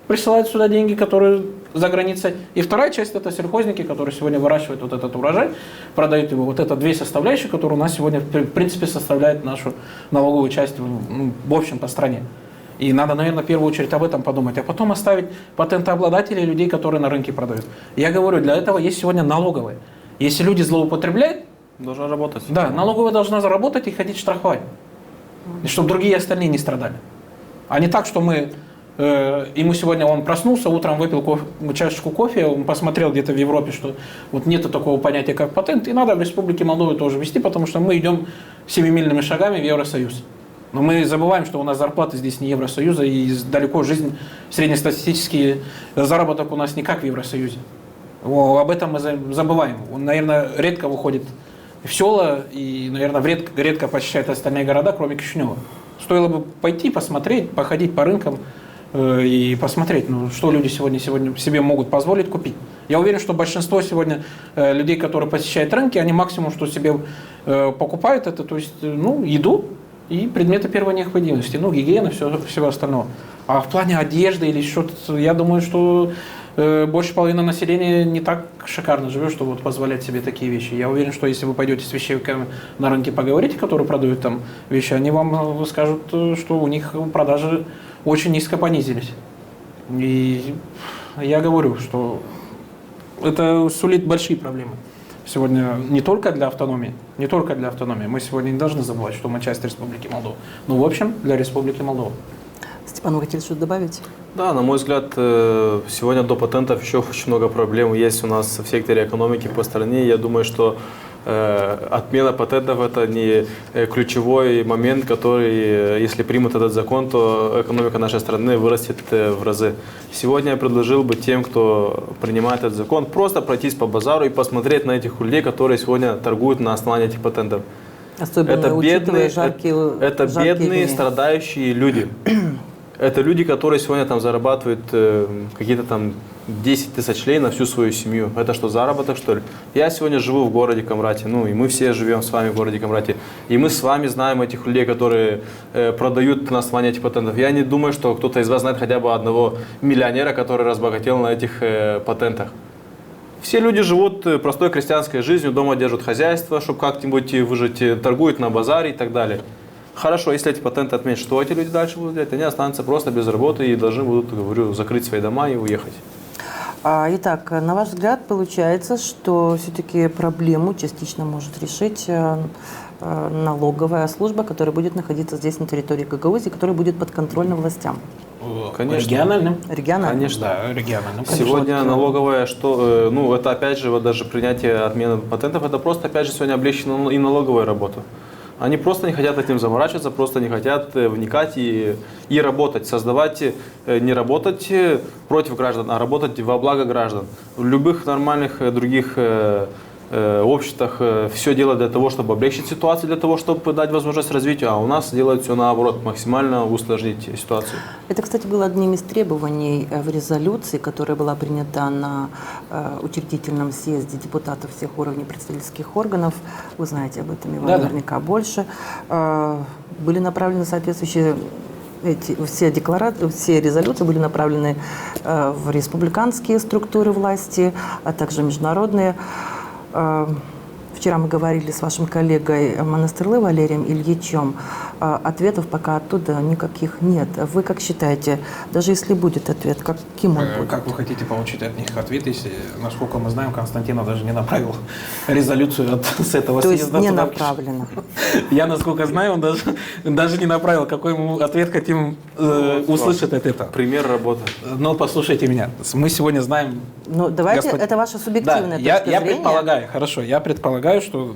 присылают сюда деньги, которые за границей. И вторая часть это сельхозники, которые сегодня выращивают вот этот урожай, продают его. Вот это 2 составляющие, которые у нас сегодня в принципе составляют нашу налоговую часть в общем по стране. И надо, наверное, в первую очередь об этом подумать, а потом оставить патентообладателей, людей, которые на рынке продают. Я говорю, для этого есть сегодня налоговая. Если люди злоупотребляют, должна работать. Да, налоговая должна заработать и ходить штрафовать. И чтобы другие остальные не страдали. А не так, что ему сегодня он проснулся, утром выпил чашечку кофе, он посмотрел где-то в Европе, что вот нету такого понятия, как патент, и надо в Республике Молдова тоже вести, потому что мы идем семимильными шагами в Евросоюз. Но мы забываем, что у нас зарплаты здесь не Евросоюза, и далеко жизнь, среднестатистический заработок у нас не как в Евросоюзе. Об этом мы забываем. Он, наверное, редко выходит в села и, наверное, редко посещает остальные города, кроме Кишинева. Стоило бы пойти, посмотреть, походить по рынкам и посмотреть, что люди сегодня себе могут позволить купить. Я уверен, что большинство сегодня людей, которые посещают рынки, они максимум, что себе покупают, это то есть, еду и предметы первой необходимости, гигиена, всего остального. А в плане одежды или что-то, я думаю, что больше половины населения не так шикарно живет, что вот позволять себе такие вещи. Я уверен, что если вы пойдете с вещевиками на рынке поговорите, которые продают там вещи, они вам скажут, что у них продажи очень низко понизились. И я говорю, что это сулит большие проблемы. Сегодня не только для автономии. Мы сегодня не должны забывать, что мы часть Республики Молдова. Но в общем для Республики Молдова. Степан, вы хотели что-то добавить? Да, на мой взгляд, сегодня до патентов еще очень много проблем есть у нас в секторе экономики по стране. Я думаю, что отмена патентов – это не ключевой момент, который, если примут этот закон, то экономика нашей страны вырастет в разы. Сегодня я предложил бы тем, кто принимает этот закон, просто пройтись по базару и посмотреть на этих людей, которые сегодня торгуют на основании этих патентов. Особенно Это учитывая бедные, дни. страдающие люди. Это люди, которые сегодня там зарабатывают какие-то там 10 тысяч лей на всю свою семью. Это что, заработок, что ли? Я сегодня живу в городе Камрате, ну и мы все живем с вами в городе Камрате. И мы с вами знаем этих людей, которые продают на основании этих патентов. Я не думаю, что кто-то из вас знает хотя бы одного миллионера, который разбогател на этих патентах. Все люди живут простой крестьянской жизнью, дома держат хозяйство, чтобы как-нибудь выжить, торгуют на базаре и так далее. Хорошо, если эти патенты отменят, что эти люди дальше будут делать? Они останутся просто без работы и должны будут, говорю, закрыть свои дома и уехать. Итак, на ваш взгляд, получается, что все-таки проблему частично может решить налоговая служба, которая будет находиться здесь на территории Гагаузии, которая будет подконтрольна властям. Конечно. Региональным. Региональным. Конечно. Да, региональным. Сегодня налоговая, что, ну, это опять же, вот даже принятие отмены патентов, это просто опять же сегодня облегчена и налоговая работа. Они просто не хотят этим заморачиваться, просто не хотят вникать и работать, создавать, не работать против граждан, а работать во благо граждан. В любых нормальных других обществах все делают для того, чтобы облегчить ситуацию, для того, чтобы дать возможность развитию, а у нас делают все наоборот, максимально усложнить ситуацию. Это, кстати, было одним из требований в резолюции, которая была принята на учредительном съезде депутатов всех уровней представительских органов. Вы знаете об этом, Иван, наверняка больше. Были направлены соответствующие все резолюции были направлены в республиканские структуры власти, а также международные. Вчера мы говорили с вашим коллегой Монастырлы Валерием Ильичем. Ответов пока оттуда никаких нет. Вы как считаете, даже если будет ответ, каким он будет? Как вы хотите получить от них ответ, если, насколько мы знаем, Константинов даже не направил резолюцию с этого съезда? То есть не направлено? Я, насколько знаю, он даже не направил. Какой мы ответ хотим услышать от этого? Пример работы. Ну, послушайте меня. Мы сегодня знаем... Ну, давайте, это ваша субъективная точка зрения. Я предполагаю, хорошо, я предполагаю, что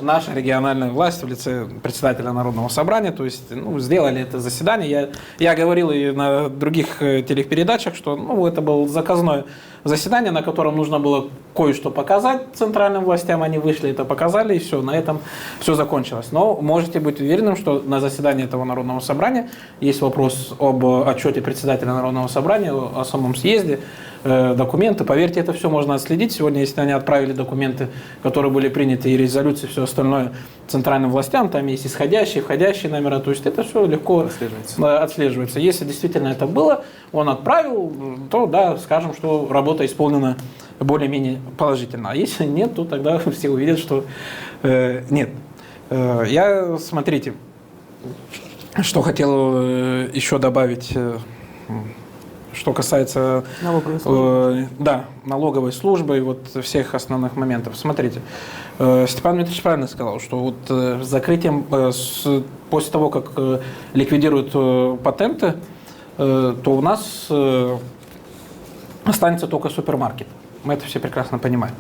наша региональная власть в лице председателя Народного собрания, то есть, сделали это заседание. Я говорил и на других телепередачах, что это было заказное заседание, на котором нужно было кое-что показать центральным властям. Они вышли, это показали, и все, на этом все закончилось. Но можете быть уверенным, что на заседании этого Народного собрания есть вопрос об отчете председателя Народного собрания, о самом съезде, документы. Поверьте, это все можно отследить. Сегодня, если они отправили документы, которые были приняты, и резолюции, все остальное центральным властям, там есть исходящие, входящие номера, то есть это все легко отслеживается. Если действительно это было, он отправил, то да, скажем, что работа исполнена более-менее положительно. А если нет, то тогда все увидят, что нет. Смотрите, что хотел еще добавить. Что касается налоговой службы и вот всех основных моментов. Смотрите, Степан Дмитриевич правильно сказал, что вот с закрытием, после того, как ликвидируют патенты, то у нас останется только супермаркет. Мы это все прекрасно понимаем,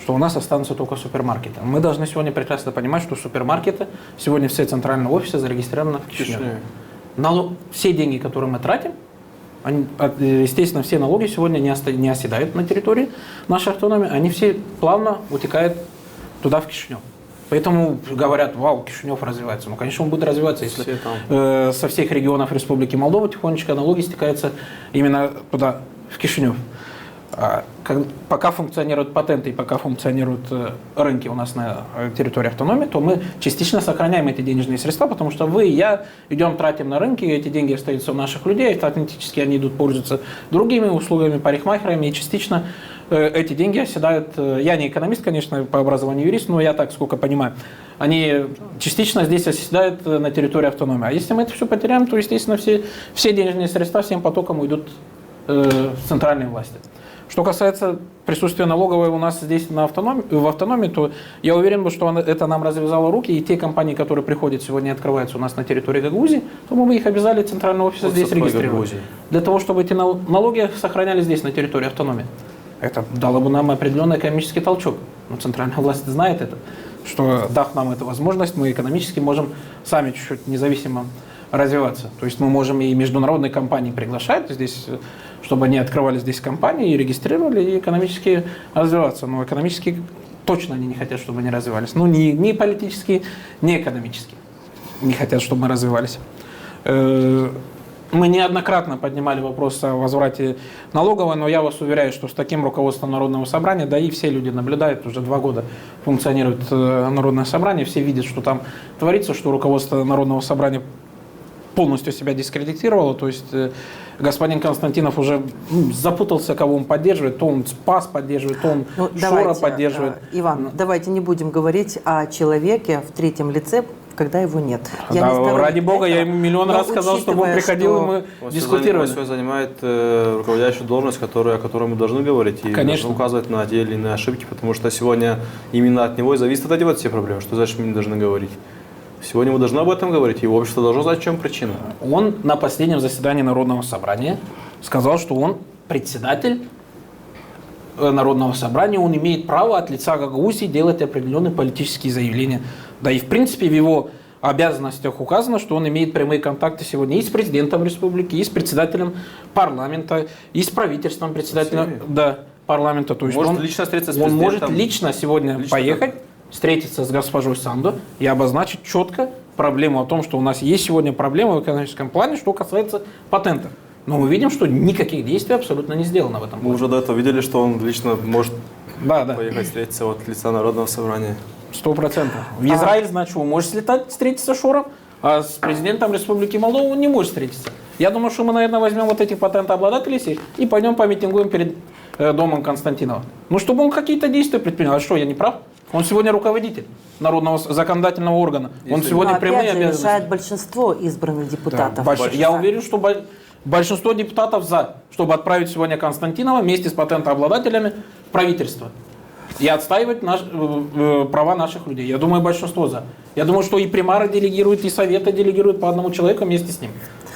что у нас останутся только супермаркеты. Мы должны сегодня прекрасно понимать, что супермаркеты, сегодня все центральные офисы зарегистрированы в Кишиневе. Все деньги, которые мы тратим, естественно, все налоги сегодня не оседают на территории нашей автономии, они все плавно утекают туда, в Кишинев. Поэтому говорят, вау, Кишинев развивается. Ну, конечно, он будет развиваться, если со всех регионов Республики Молдова тихонечко налоги стекаются именно туда, в Кишинев. Пока функционируют патенты и пока функционируют рынки у нас на территории автономии, то мы частично сохраняем эти денежные средства, потому что вы и я идем, тратим на рынки, эти деньги остаются у наших людей, автоматически они идут пользоваться другими услугами, парикмахерами, и частично эти деньги оседают. Я не экономист, конечно, по образованию юрист, но я так, сколько понимаю, они частично здесь оседают на территории автономии. А если мы это все потеряем, то, естественно, все денежные средства всем потоком уйдут в центральные власти. Что касается присутствия налоговой у нас здесь в автономии, то я уверен, что это нам развязало руки, и те компании, которые приходят сегодня и открываются у нас на территории Гагаузии, то мы их обязали центрального офиса здесь регистрировать. Для того, чтобы эти налоги сохранялись здесь, на территории автономии. Это дало бы нам определенный экономический толчок. Но центральная власть знает это, что дав нам эту возможность, мы экономически можем сами чуть-чуть независимо развиваться. То есть мы можем и международные компании приглашать здесь, чтобы они открывали здесь компании и регистрировали, и экономически развиваться. Но экономически точно они не хотят, чтобы они развивались. Ну, ни политически, ни экономически не хотят, чтобы мы развивались. Мы неоднократно поднимали вопрос о возврате налоговой, но я вас уверяю, что с таким руководством Народного собрания, да и все люди наблюдают, уже 2 года функционирует Народное собрание, все видят, что там творится, что руководство Народного собрания полностью себя дискредитировало, то есть господин Константинов уже запутался, кого он поддерживает, то он СПАС поддерживает, то он Шора поддерживает. Иван, давайте не будем говорить о человеке в третьем лице, когда его нет. Ради бога, я ему миллион раз сказал, чтобы он приходил, и мы дискутировали. Он сегодня занимает руководящую должность, о которой мы должны говорить, и должны указывать на те или иные ошибки, потому что сегодня именно от него и зависят эти вот все проблемы, что значит мы не должны говорить. Сегодня мы должны об этом говорить, и общество должно знать, в чем причина. Он на последнем заседании Народного собрания сказал, что он председатель Народного собрания, он имеет право от лица Гагаузии делать определенные политические заявления. Да и в принципе в его обязанностях указано, что он имеет прямые контакты сегодня и с президентом республики, и с председателем парламента, и с правительством председателем парламента. То есть он может лично сегодня поехать, встретиться с госпожой Сандо и обозначить четко проблему о том, что у нас есть сегодня проблема в экономическом плане, что касается патентов. Но мы видим, что никаких действий абсолютно не сделано в этом плане. Мы уже до этого видели, что он лично может поехать встретиться от лица Народного собрания. 100%. В Израиль, значит, он может слетать, встретиться с Шором, а с президентом Республики Молдова он не может встретиться. Я думаю, что мы, наверное, возьмем вот этих патентообладателей и пойдем помитингуем перед домом Константинова. Ну, чтобы он какие-то действия предпринял. А что, я не прав? Он сегодня руководитель народного законодательного органа. Он сегодня прямые обязанности. Решает большинство избранных депутатов. Я уверен, что большинство депутатов за, чтобы отправить сегодня Константинова вместе с патентообладателями в правительство и отстаивать права наших людей. Я думаю, большинство за. Я думаю, что и примары делегируют, и советы делегируют по одному человеку вместе с ним.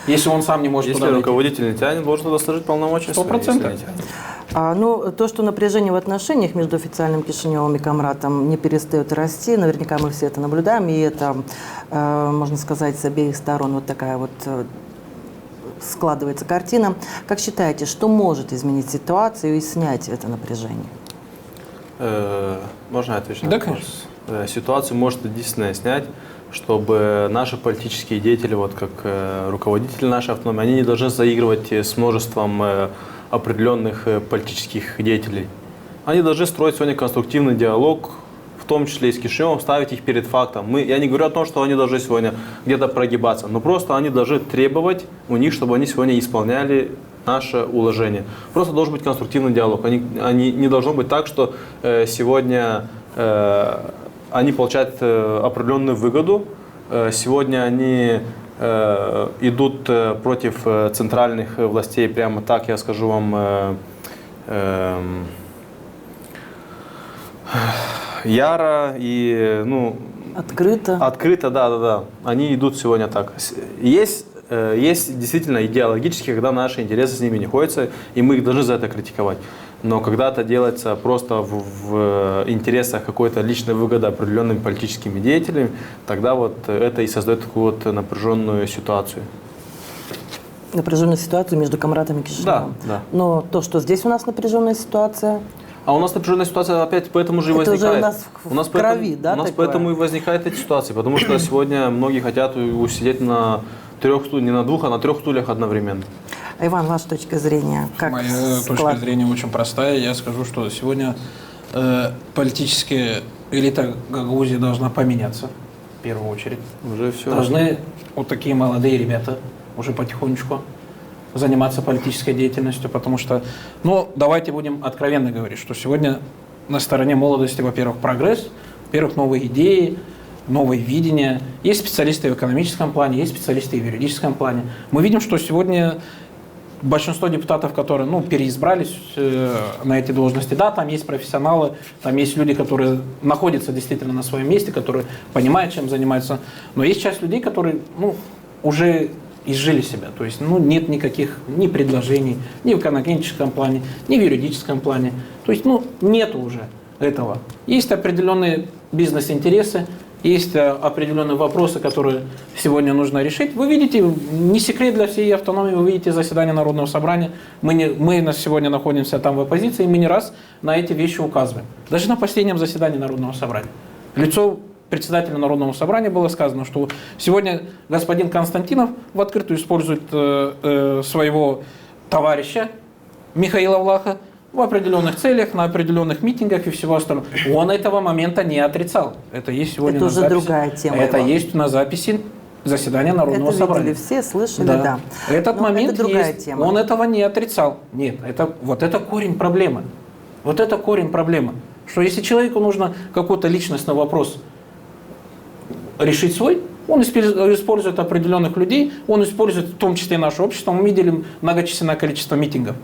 Если он сам не может туда дойти. Если руководитель не тянет, должен туда сложить полномочия. 100%. То, что напряжение в отношениях между официальным Кишиневым и Камратом не перестает расти, наверняка мы все это наблюдаем, и это, можно сказать, с обеих сторон вот такая вот складывается картина. Как считаете, что может изменить ситуацию и снять это напряжение? Можно я отвечу на вопрос? Ситуацию может единственное снять, чтобы наши политические деятели, вот как руководители нашей автономии, они не должны заигрывать с множеством определенных политических деятелей. Они должны строить сегодня конструктивный диалог, в том числе и с Кишиневым, ставить их перед фактом. Я не говорю о том, что они должны сегодня где-то прогибаться, но просто они должны требовать у них, чтобы они сегодня исполняли наше уложение. Просто должен быть конструктивный диалог. Они не должно быть так, что сегодня они получают определенную выгоду, сегодня они идут против центральных властей, прямо так я скажу вам, яро и открыто, да. Они идут сегодня так. Есть действительно идеологически, когда наши интересы с ними не ходятся, и мы их должны за это критиковать. Но когда это делается просто в интересах какой-то личной выгоды определенными политическими деятелями, тогда вот это и создает такую вот напряженную ситуацию. Напряженную ситуацию между Камратом и Кишиневым. Да. Но то, что здесь у нас напряженная ситуация... А у нас напряженная ситуация опять поэтому же и возникает. Это уже у нас в крови, да? У нас поэтому и возникает эти ситуации, потому что сегодня многие хотят усидеть на 3 стульях, не на 2, а на 3 стульях одновременно. Иван, ваша точка зрения? Моя точка зрения очень простая. Я скажу, что сегодня политическая элита Гагаузии должна поменяться, в первую очередь. Уже все. Должны вот такие молодые ребята уже потихонечку заниматься политической деятельностью, потому что, давайте будем откровенно говорить, что сегодня на стороне молодости, во-первых, прогресс, во-первых, новые идеи, новые видения. Есть специалисты в экономическом плане, есть специалисты в юридическом плане. Мы видим, что сегодня большинство депутатов, которые переизбрались на эти должности, да, там есть профессионалы, там есть люди, которые находятся действительно на своем месте, которые понимают, чем занимаются, но есть часть людей, которые уже изжили себя, то есть нет никаких ни предложений, ни в экономическом плане, ни в юридическом плане, то есть нету уже этого. Есть определенные бизнес-интересы, есть определенные вопросы, которые сегодня нужно решить. Вы видите, не секрет для всей автономии, вы видите заседание Народного собрания. Мы на сегодня находимся там в оппозиции, и мы не раз на эти вещи указываем. Даже на последнем заседании Народного собрания. Лицо председателя Народного собрания было сказано, что сегодня господин Константинов в открытую использует своего товарища Михаила Влаха в определенных целях, на определенных митингах и всего остального. Он этого момента не отрицал. Это есть сегодня это на уже записи. Другая тема. Это есть на записи заседания Народного собрания. Это видели все, слышали, да. Этот момент это другая есть. тема. Он этого не отрицал. Нет, это корень проблемы. Вот это корень проблемы. Что если человеку нужно какой-то личностный вопрос решить свой, он использует определенных людей, он использует в том числе наше общество. Мы видели многочисленное количество митингов.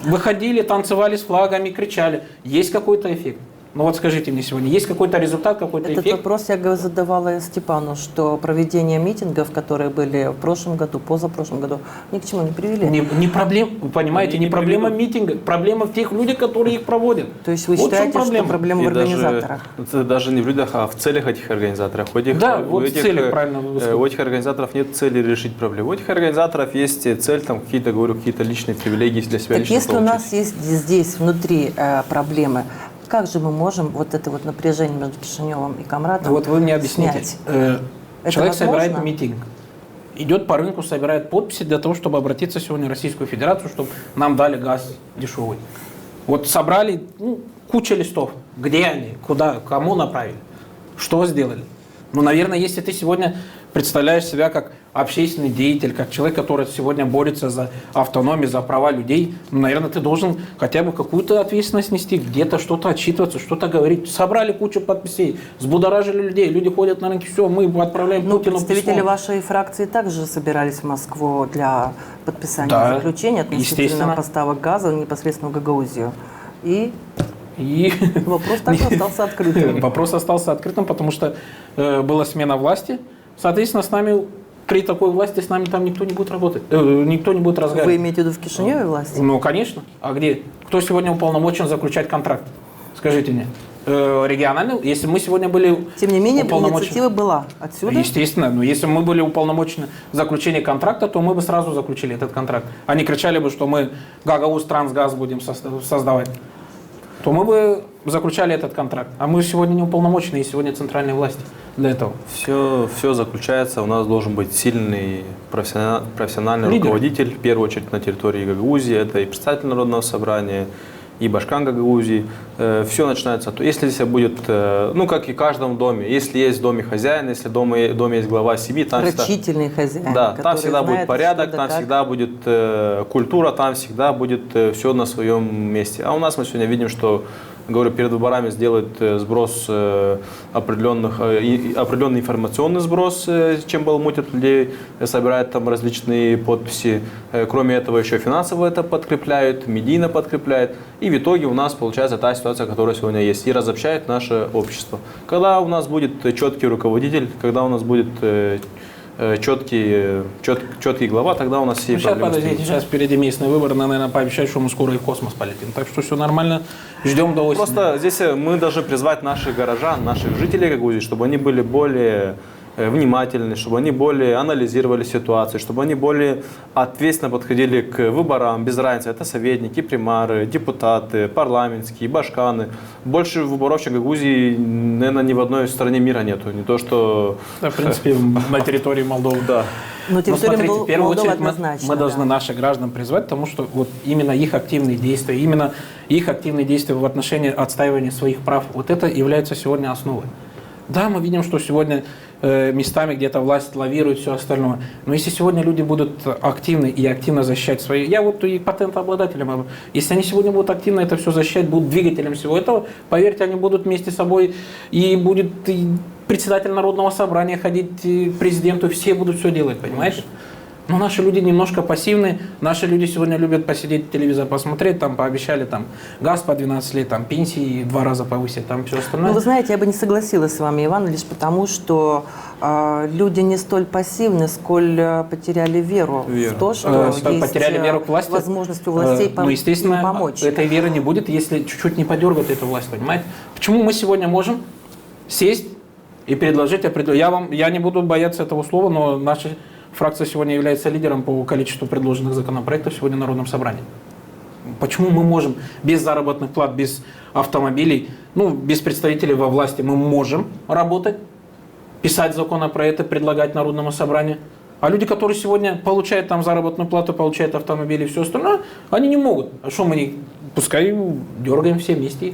Выходили, танцевали с флагами, кричали. Есть какой-то эффект? Вот скажите мне сегодня, есть какой-то результат, какой-то эффект? Этот вопрос я задавала Степану, что проведение митингов, которые были в прошлом году, позапрошлом году, ни к чему не привели. Не проблема, вы понимаете, не проблема митинга, проблема в тех людях, которые их проводят. То есть вы считаете, что проблема в организаторах? Даже не в людях, а в целях этих организаторов. Да, вот в целях, правильно вы сказали. У этих организаторов нет цели решить проблему. У этих организаторов есть цель, какие-то личные привилегии для себя. Так если у нас есть здесь внутри проблемы, как же мы можем это напряжение между Кишиневым и Камрадом Вот вы мне объясните. Человек собирает митинг, идет по рынку, собирает подписи для того, чтобы обратиться сегодня в Российскую Федерацию, чтобы нам дали газ дешевый. Вот собрали куча листов. Где они? Куда? Кому направили? Что сделали? Наверное, если ты сегодня представляешь себя как общественный деятель, как человек, который сегодня борется за автономию, за права людей, наверное, ты должен хотя бы какую-то ответственность нести, где-то что-то отчитываться, что-то говорить. Собрали кучу подписей, взбудоражили людей, люди ходят на рынке, все, мы отправляем Путину представители письмо. вашей фракции также собирались в Москву для подписания заключения относительно поставок газа непосредственно в Гагаузию. И вопрос также остался открытым. Вопрос остался открытым, потому что была смена власти. Соответственно, с нами при такой власти с нами там никто не будет работать, никто не будет разговаривать. Вы имеете в виду в Кишиневе власти? Конечно. А где? Кто сегодня уполномочен заключать контракт? Скажите мне. Региональный? Если мы сегодня были Тем не менее, инициатива была отсюда? Естественно. Но если мы были уполномочены заключение контракта, то мы бы сразу заключили этот контракт. Они кричали бы, что мы Гагауз, Трансгаз будем создавать. То мы бы заключали этот контракт. А мы сегодня не уполномочены, и сегодня центральные власти для этого. Все заключается, у нас должен быть сильный профессиональный руководитель, в первую очередь на территории Гагаузии, это и председатель Народного собрания, и Башкан Гагаузии. Все начинается, если здесь будет, как и в каждом доме, если есть в доме хозяин, если в доме есть глава семьи, там рачительный хозяин. Да, там всегда будет порядок, там всегда будет культура, там всегда будет все на своем месте. А у нас мы сегодня видим, что, говорю, перед выборами сделают сброс определенный информационный сброс, чем балмутят людей, собирают там различные подписи. Кроме этого еще финансово это подкрепляют, медийно подкрепляют. И в итоге у нас получается та ситуация, которая сегодня есть, и разобщает наше общество. Когда у нас будет четкий руководитель, когда у нас будет четкий глава, тогда у нас все проблемы. Сейчас, подождите, сейчас впереди местные выборы, наверное, пообещать, что мы скоро и в космос полетим. Так что все нормально, ждем до осени. Просто здесь мы должны призвать наших горожан, наших жителей Гагаузии, чтобы они были более внимательны, чтобы они более анализировали ситуацию, чтобы они более ответственно подходили к выборам, без разницы, это советники, примары, депутаты, парламентские, башканы. Больше выборов в Гагаузии, наверное, ни в одной стране мира нету. Не то, что... Да, в принципе, на территории Молдовы. Да. Но смотрите, в первую очередь мы должны наших граждан призвать, потому что вот именно их активные действия, в отношении отстаивания своих прав, вот это является сегодня основой. Да, мы видим, что сегодня местами где-то власть лавирует, все остальное. Но если сегодня люди будут активны и активно защищать свои... Я вот и патентообладателям. Если они сегодня будут активно это все защищать, будут двигателем всего этого, поверьте, они будут вместе с собой, и будет и председатель Народного собрания ходить к президенту, все будут все делать, понимаешь? Но наши люди немножко пассивны. Наши люди сегодня любят посидеть, телевизор посмотреть, там пообещали там газ по 12 лет, там пенсии 2 раза повысить, там все остальное. Ну, вы знаете, я бы не согласилась с вами, Иван, лишь потому, что люди не столь пассивны, сколь потеряли веру в то, что есть потеряли веру к власти. возможность у властей Ну, естественно, помочь. этой веры не будет, если чуть-чуть не подергать эту власть, понимаете? Почему мы сегодня можем сесть и предложить я не буду бояться этого слова, но наша фракция сегодня является лидером по количеству предложенных законопроектов сегодня в Народном собрании. Почему мы можем без заработных плат, без автомобилей, без представителей во власти, мы можем работать, писать законопроекты, предлагать Народному собранию? А люди, которые сегодня получают там заработную плату, получают автомобили и все остальное, они не могут. А что мы не... Пускай дергаем все вместе.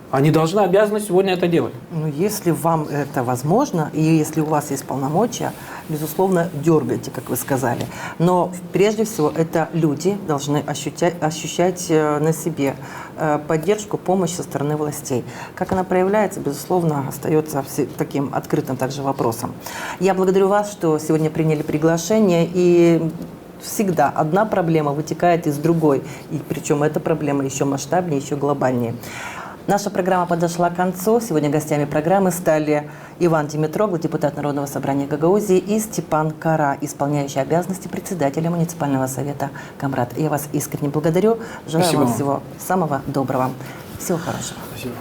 Они должны, обязаны сегодня это делать. Ну, если вам это возможно, и если у вас есть полномочия, безусловно, дергайте, как вы сказали. Но прежде всего это люди должны ощущать на себе поддержку, помощь со стороны властей. Как она проявляется, безусловно, остается таким открытым также вопросом. Я благодарю вас, что сегодня приняли приглашение, и всегда одна проблема вытекает из другой, и причем эта проблема еще масштабнее, еще глобальнее. Наша программа подошла к концу. Сегодня гостями программы стали Иван Димитрогlu, депутат Народного собрания Гагаузии, и Степан Кара, исполняющий обязанности председателя муниципального совета Камрат. Я вас искренне благодарю. Желаю вам всего самого доброго. Всего хорошего. Спасибо.